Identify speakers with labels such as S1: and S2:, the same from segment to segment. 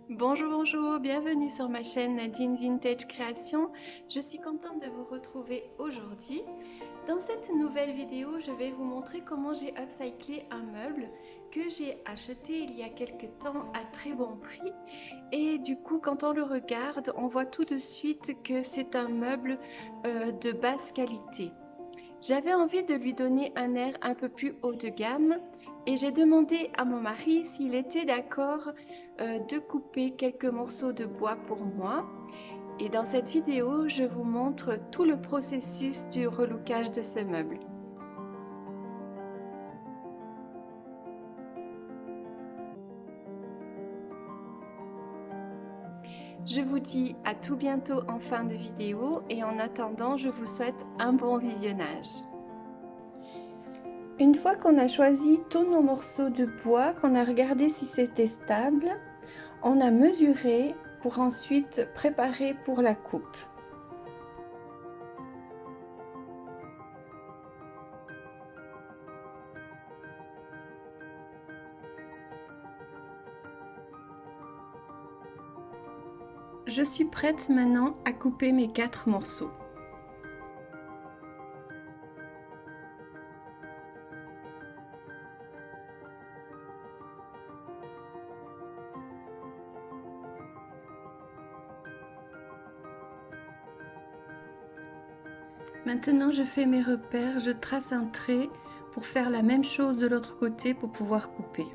S1: Bonjour, bonjour, bienvenue sur ma chaîne Nadine Vintage Création. Je suis contente de vous retrouver aujourd'hui. Dans cette nouvelle vidéo, je vais vous montrer comment j'ai upcyclé un meuble que j'ai acheté il y a quelques temps à très bon prix. Et du coup, quand on le regarde, on voit tout de suite que c'est un meuble de basse qualité. J'avais envie de lui donner un air un peu plus haut de gamme et j'ai demandé à mon mari s'il était d'accord de couper quelques morceaux de bois pour moi. Et dans cette vidéo, je vous montre tout le processus du relookage de ce meuble. Je vous dis à tout bientôt en fin de vidéo et en attendant, je vous souhaite un bon visionnage. Une fois qu'on a choisi tous nos morceaux de bois, qu'on a regardé si c'était stable, on a mesuré pour ensuite préparer pour la coupe. Je suis prête maintenant à couper mes 4 morceaux. Maintenant, je fais mes repères, je trace un trait pour faire la même chose de l'autre côté pour pouvoir couper.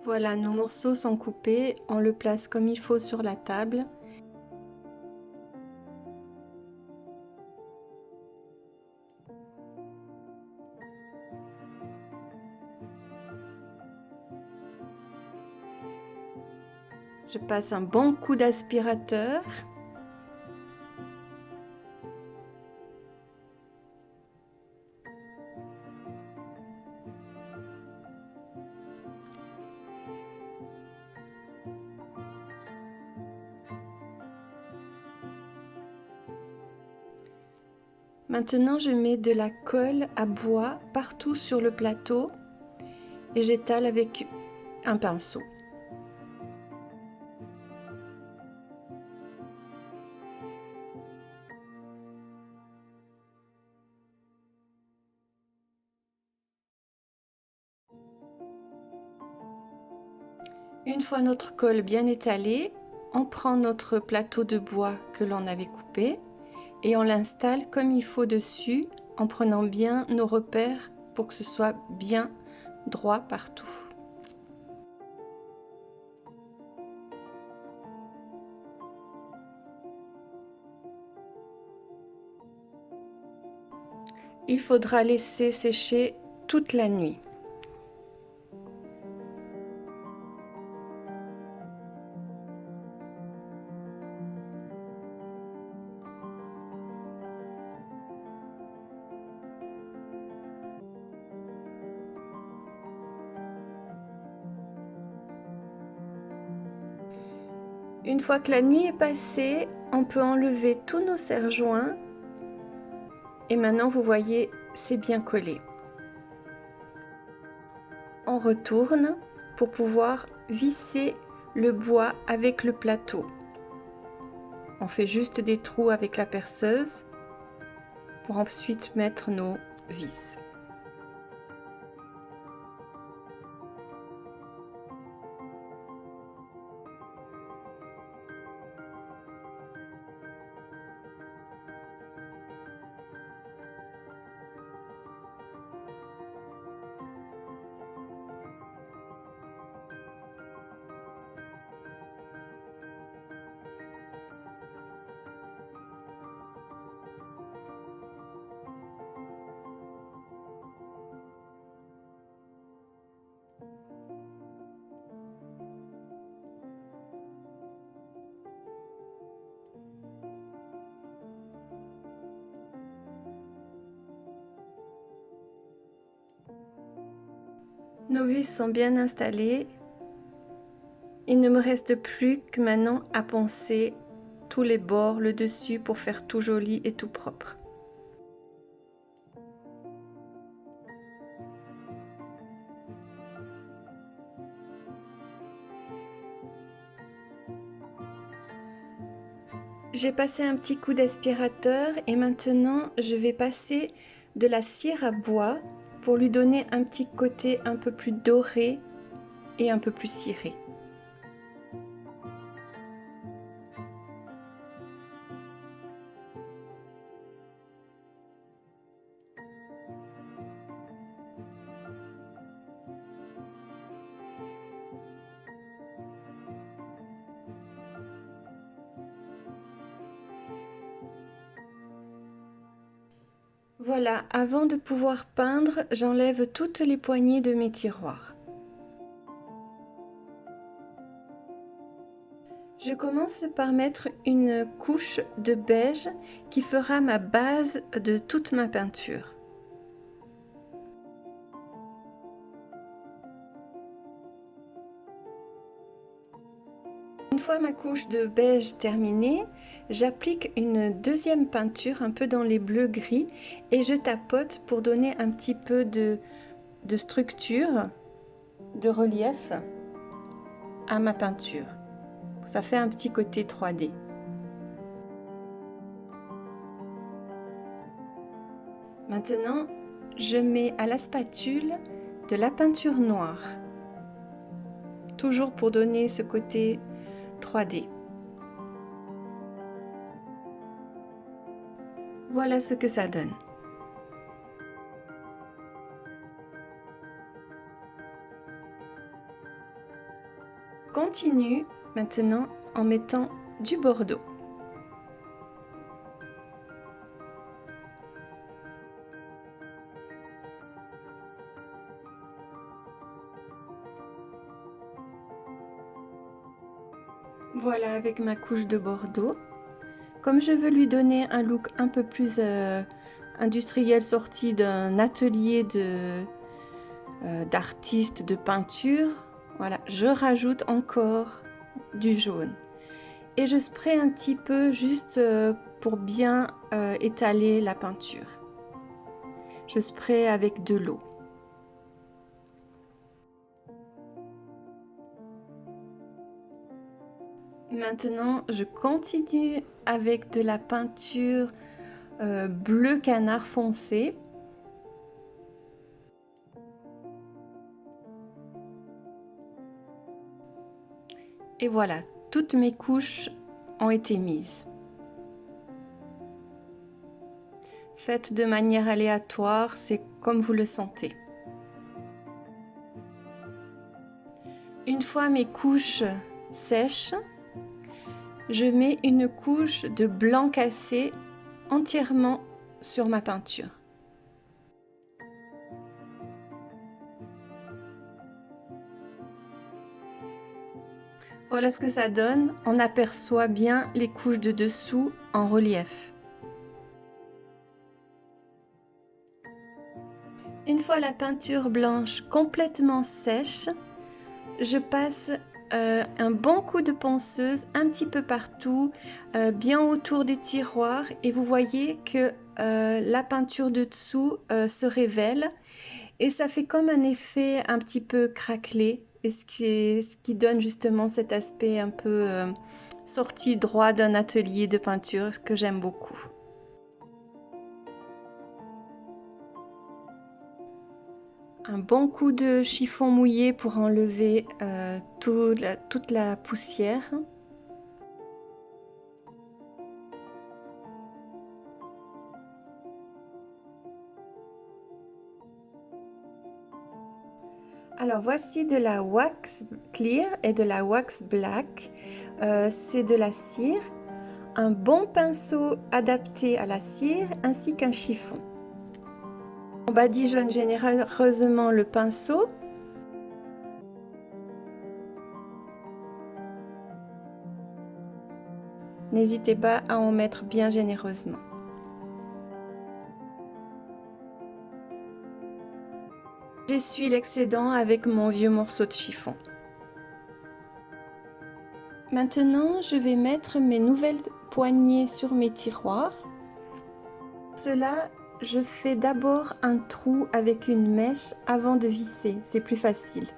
S1: Voilà, nos morceaux sont coupés, on le place comme il faut sur la table. Je passe un bon coup d'aspirateur. Maintenant, je mets de la colle à bois partout sur le plateau et j'étale avec un pinceau. Une fois notre colle bien étalée, on prend notre plateau de bois que l'on avait coupé et on l'installe comme il faut dessus en prenant bien nos repères pour que ce soit bien droit partout. Il faudra laisser sécher toute la nuit. Une fois que la nuit est passée, on peut enlever tous nos serre-joints et maintenant vous voyez, c'est bien collé. On retourne pour pouvoir visser le bois avec le plateau. On fait juste des trous avec la perceuse pour ensuite mettre nos vis. Nos vis sont bien installées. Il ne me reste plus que maintenant à poncer tous les bords, le dessus pour faire tout joli et tout propre. J'ai passé un petit coup d'aspirateur et maintenant je vais passer de la cire à bois pour lui donner un petit côté un peu plus doré et un peu plus ciré. Voilà, avant de pouvoir peindre, j'enlève toutes les poignées de mes tiroirs. Je commence par mettre une couche de beige qui fera ma base de toute ma peinture. Une fois ma couche de beige terminée, j'applique une deuxième peinture un peu dans les bleus gris et je tapote pour donner un petit peu de structure, de relief à ma peinture. Ça fait un petit côté 3D. Maintenant, je mets à la spatule de la peinture noire, toujours pour donner ce côté 3D. Voilà ce que ça donne. Continue maintenant en mettant du bordeaux. Voilà avec ma couche de bordeaux. Comme je veux lui donner un look un peu plus industriel sorti d'un atelier d'artiste de peinture, voilà, je rajoute encore du jaune. Et je spraye un petit peu juste pour bien étaler la peinture. Je spraye avec de l'eau. Maintenant, je continue avec de la peinture bleu canard foncé. Et voilà, toutes mes couches ont été mises. Faites de manière aléatoire, c'est comme vous le sentez. Une fois mes couches sèches, je mets une couche de blanc cassé entièrement sur ma peinture. Voilà ce que ça donne. On aperçoit bien les couches de dessous en relief. Une fois la peinture blanche complètement sèche, je passe un bon coup de ponceuse un petit peu partout, bien autour des tiroirs, et vous voyez que la peinture de dessous se révèle et ça fait comme un effet un petit peu craquelé, et ce qui donne justement cet aspect un peu sorti droit d'un atelier de peinture que j'aime beaucoup. Un bon coup de chiffon mouillé pour enlever toute la poussière. Alors voici de la wax clear et de la wax black. C'est de la cire, un bon pinceau adapté à la cire ainsi qu'un chiffon. On badigeonne généreusement le pinceau. N'hésitez pas à en mettre bien généreusement. J'essuie l'excédent avec mon vieux morceau de chiffon. Maintenant, je vais mettre mes nouvelles poignées sur mes tiroirs. Pour cela, je fais d'abord un trou avec une mèche avant de visser, c'est plus facile.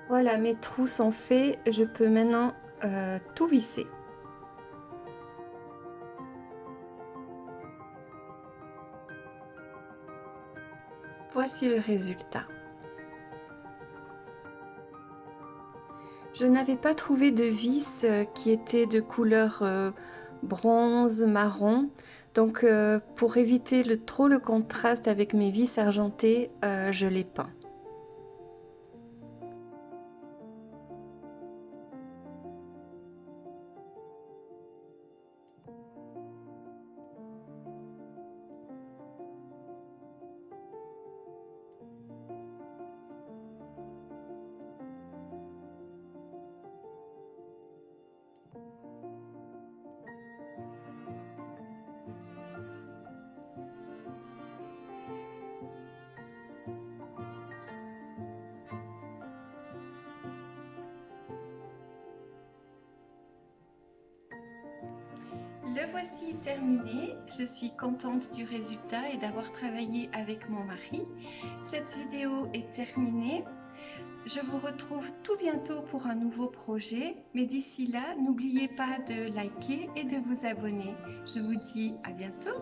S1: Voilà, mes trous sont faits, je peux maintenant tout visser. Voici le résultat. Je n'avais pas trouvé de vis qui était de couleur bronze, marron. Donc pour éviter trop le contraste avec mes vis argentées, je les peins. Le voici terminé, je suis contente du résultat et d'avoir travaillé avec mon mari. Cette vidéo est terminée. Je vous retrouve tout bientôt pour un nouveau projet, mais d'ici là, n'oubliez pas de liker et de vous abonner. Je vous dis à bientôt.